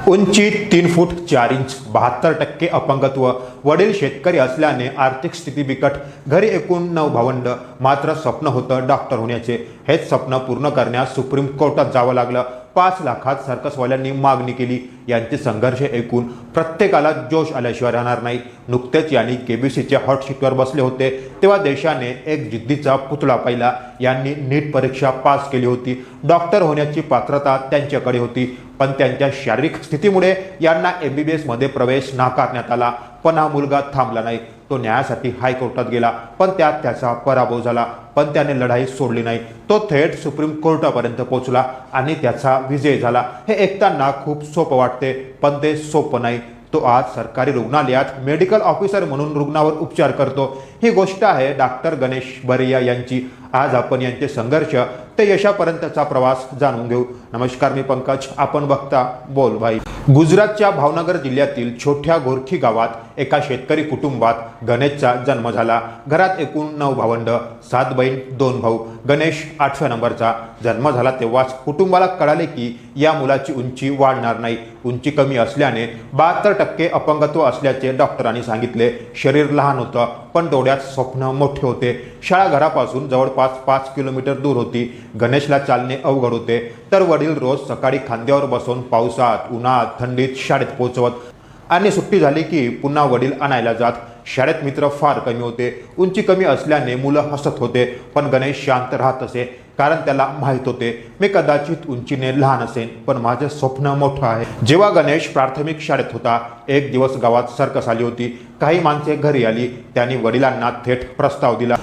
उंची 3 फूट 4 इंच, 72% अपंगत्व, वडील शेतकरी असल्याने आर्थिक स्थिती बिकट, घरी एकूण 9 भावंड, मात्र स्वप्न होतं डॉक्टर होण्याचे. हेच स्वप्न पूर्ण करण्यास सुप्रीम कोर्टात जावं लागलं. 5 लाखात सर्कसवाल्यांनी मागणी केली. यांचे संघर्ष ऐकून प्रत्येकाला जोश आल्याशिवाय राहणार नाही. नुकतेच यांनी केबीसीच्या हॉट सीटवर बसले होते तेव्हा देशाने एक जिद्दीचा पुतळा पाहिला. यांनी नीट परीक्षा पास केली होती. डॉक्टर होण्याची पात्रता त्यांच्याकडे होती, पण त्यांच्या शारीरिक स्थितीमुळे यांना MBBS मध्ये प्रवेश नाकारण्यात आला. पण हा मुलगा थांबला नाही. तो न्यायासाठी हायकोर्टात गेला, पण त्यात त्याचा पराभव झाला. पण त्याने लढाई सोडली नाही. तो थेट सुप्रीम कोर्टापर्यंत पोहोचला आणि त्याचा विजय झाला. हे ऐकताना खूप सोपं वाटते, पण ते सोपं नाही. तो आज सरकारी रुग्णालयात मेडिकल ऑफिसर म्हणून रुग्णावर उपचार करतो. ही गोष्ट आहे डॉक्टर गणेश बरैया यांची. आज आपण यांचे संघर्ष ते यशापर्यंतचा प्रवास जाणून घेऊ. नमस्कार, मी पंकज, आपण बघता बोल भाई. गुजरातच्या भावनगर जिल्ह्यातील छोट्या गोरखी गावात एका शेतकरी कुटुंबात गणेशचा जन्म झाला. घरात एकूण 9 भावंड, 7 बहीण 2 भाऊ. गणेश 8व्या नंबरचा. जन्म झाला तेव्हाच कुटुंबाला कळाले की या मुलाची उंची वाढणार नाही. उंची कमी असल्याने 72% अपंगत्व असल्याचे डॉक्टरांनी सांगितले. शरीर लहान होतं, पण डोळ्यात स्वप्न मोठे होते. शाळा घरापासून जवळपास 5 किलोमीटर दूर होती. गणेशला चालणे अवघड होते, तर वडील रोज सकाळी खांद्यावर बसून पावसात, उन्हात, थंडीत शाळेत पोहोचवत आणि सुट्टी झाली की पुन्हा वडील आणायला जात. शाळेत मित्र फार कमी होते. उंची कमी असल्याने मुलं हसत होते, पण गणेश शांत राहत असे, कारण त्याला माहीत होते, मी कदाचित उंचीने लहान असेन, पण माझे स्वप्न मोठं आहे. जेव्हा गणेश प्राथमिक शाळेत होता, एक दिवस गावात सर्कस आली होती. काही माणसे घरी आली. त्यांनी वडिलांना थेट प्रस्ताव दिला,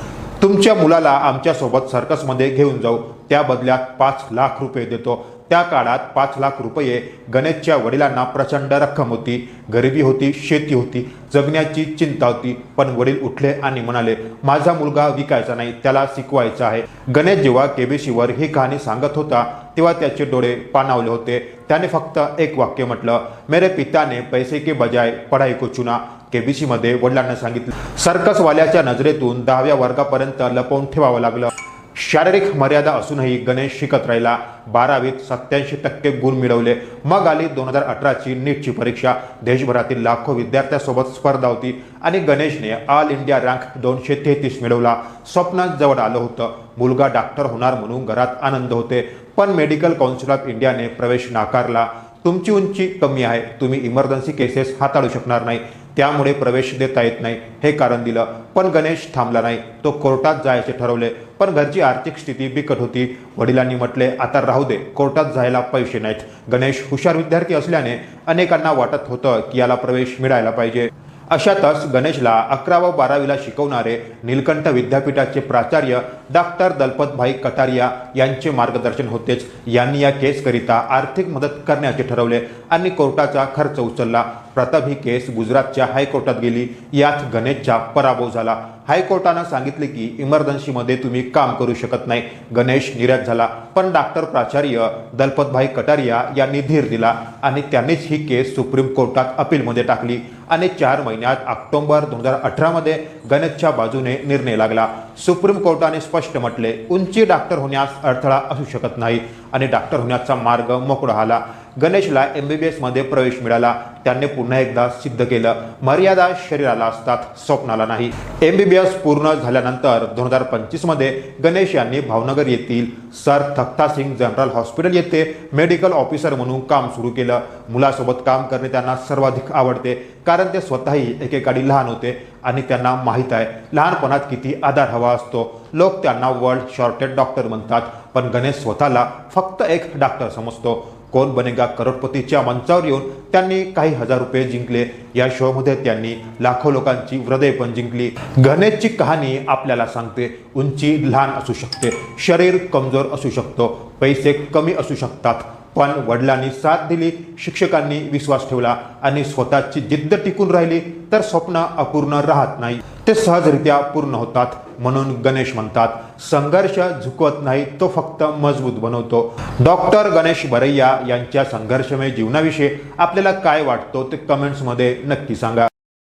तुमच्या मुलाला आमच्यासोबत सर्कसमध्ये घेऊन जाऊ, त्या बदल्यात 5 लाख रुपये देतो. त्या काळात 5 लाख रुपये गणेशच्या वडिलांना प्रचंड रक्कम होती. गरिबी होती, शेती होती, जगण्याची चिंता होती. पण वडील उठले आणि म्हणाले, माझा मुलगा विकायचा नाही, त्याला शिकवायचा आहे. गणेश जेव्हा केबीसीवर ही कहाणी सांगत होता तेव्हा त्याचे डोळे पाणावले होते. त्याने फक्त एक वाक्य म्हटलं, मेरे पिता ने पैसे के बजाय पढ़ाई को चुना. केबीसीमध्ये वडिलांना सांगितलं. सर्कसवाल्याच्या नजरेतून 10व्या वर्गापर्यंत लपवून ठेवावं लागलं. शारीरिक मर्यादा असूनही गणेश शिकत राहिला. 12वीत 87% गुण मिळवले. मग आली 2018ची नीटची परीक्षा. देशभरातील लाखो विद्यार्थ्यांसोबत स्पर्धा होती आणि गणेशने ऑल इंडिया रँक 233 मिळवला. स्वप्न जवळ आलं होतं. मुलगा डॉक्टर होणार म्हणून घरात आनंद होते, पण मेडिकल काउन्सिल ऑफ इंडियाने प्रवेश नाकारला. तुमची उंची कमी आहे, तुम्ही इमर्जन्सी केसेस हाताळू शकणार नाही, त्यामुळे प्रवेश देता येत नाही, हे कारण दिलं. पण गणेश थांबला नाही. तो कोर्टात जायचे ठरवले, पण घरची आर्थिक स्थिती बिकट होती. वडिलांनी म्हटले, आता राहू दे, कोर्टात जायला पैसे नाहीत. गणेश हुशार विद्यार्थी असल्याने अनेकांना वाटत होतं की याला प्रवेश मिळायला पाहिजे. अशातच गणेशला 11 व 12वीला शिकवणारे नीलकंठ विद्यापीठाचे प्राचार्य डॉक्टर दलपतभाई कटारिया यांचे मार्गदर्शन होतेच. यांनी या केसकरिता आर्थिक मदत करण्याचे ठरवले आणि कोर्टाचा खर्च उचलला. प्रथम ही केस गुजरातच्या हायकोर्टात गेली. यात गणेशचा पराभव झाला. हायकोर्टानं सांगितले की इमर्जन्सीमध्ये तुम्ही काम करू शकत नाही. गणेश निराश झाला, पण डॉक्टर प्राचार्य दलपतभाई कटारिया यांनी धीर दिला आणि त्यांनीच ही केस सुप्रीम कोर्टात अपीलमध्ये टाकली आणि 4 महिन्यात ऑक्टोबर 2018 मध्ये गणेशच्या बाजूने निर्णय लागला. सुप्रीम कोर्टाने स्पष्ट म्हटले, उंची डॉक्टर होण्यास अडथळा असू शकत नाही आणि डॉक्टर होण्याचा मार्ग मोकळा झाला. गणेशला MBBS मध्ये प्रवेश मिळाला. त्याने पुन्हा एकदा सिद्ध केलं, मर्यादा शरीराला असतात, स्वप्नाला नाही. MBBS पूर्ण झाल्यानंतर 2025 मध्ये गणेश यांनी भावनगर येथील सर तख्ता सिंग जनरल हॉस्पिटल येथे मेडिकल ऑफिसर म्हणून काम सुरू केलं. मुलासोबत काम करणे त्यांना सर्वाधिक आवडते, कारण ते स्वतःही एकेकाळी लहान होते आणि त्यांना माहीत आहे लहानपणात किती आधार हवा असतो. लोक त्यांना वर्ल्ड शॉर्टेड डॉक्टर म्हणतात, पण गणेश स्वतःला फक्त एक डॉक्टर समजतो. कोण बनेगा करोडपतीच्या मंचावर येऊन त्यांनी काही हजार रुपये जिंकले. या शोमध्ये त्यांनी लाखो लोकांची हृदय पण जिंकली. गणेशची कहाणी आपल्याला सांगते, उंची लहान असू शकते, शरीर कमजोर असू शकतो, पैसे कमी असू शकतात, पण वडिलांनी साथ दिली, शिक्षकांनी विश्वास ठेवला आणि स्वतःची जिद्द टिकून राहिली तर स्वप्न अपूर्ण राहत नाही, ते सहजरित्या पूर्ण होतात. म्हणून गणेश म्हणतात, संघर्ष झुकवत नाही, तो फक्त मजबूत बनवतो. डॉक्टर गणेश बरैया यांच्या संघर्षमय जीवनाविषयी आपल्याला काय वाटतो ते कमेंट्समध्ये नक्की सांगा.